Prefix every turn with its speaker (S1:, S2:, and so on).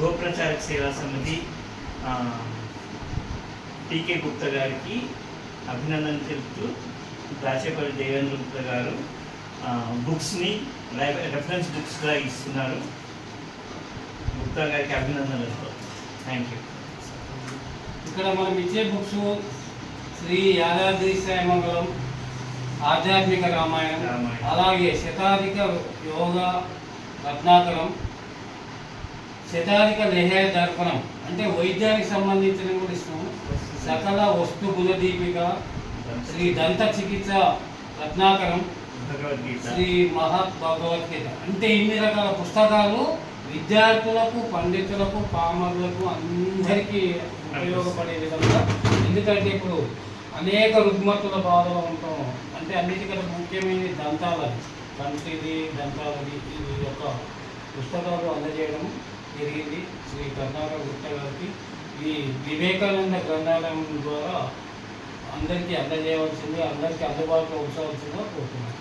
S1: గోప్రచారక సేవా సమితి టీకే గుప్తా గారికి అభినందన తెలుపుతూ దాచేపల్లి దేవేంద్ర గుప్తా గారు బుక్స్ని రెఫరెన్స్ బుక్స్గా ఇస్తున్నారు. గుప్తా గారికి అభినందనలు. Thank you.
S2: ఇక్కడ మనం ఇచ్చే బుక్స్ శ్రీ యాదాద్రి శ్రీమంగళం, ఆధ్యాత్మిక రామాయణం, అలాగే శతాధిక యోగ రత్నాకరం, శతాధిక లేహ దర్పణం అంటే వైద్యానికి సంబంధించిన కూడా ఇస్తాము, సకల వస్తు గుణదీపిక, శ్రీ దంత చికిత్స రత్నాకరం, శ్రీ భగవద్గీత అంటే ఇన్ని రకాల పుస్తకాలు విద్యార్థులకు, పండితులకు, పామరులకు అందరికీ ఉపయోగపడే విధంగా. ఎందుకంటే ఇప్పుడు అనేక రుగ్మతుల బాధలు ఉంటాం, అంటే అన్నిటికంటే ముఖ్యమైనది దంతాలది, కంటిది, దంతాలది. ఈ యొక్క పుస్తకాలు అందజేయడం జరిగింది శ్రీ కర్ణాటక గుప్తా గారికి. ఈ వివేకానంద గ్రంథాలయం ద్వారా అందరికీ అందజేయవలసింది, అందరికీ అందుబాటులో ఉంచవలసిందిగా కోరుతున్నాను.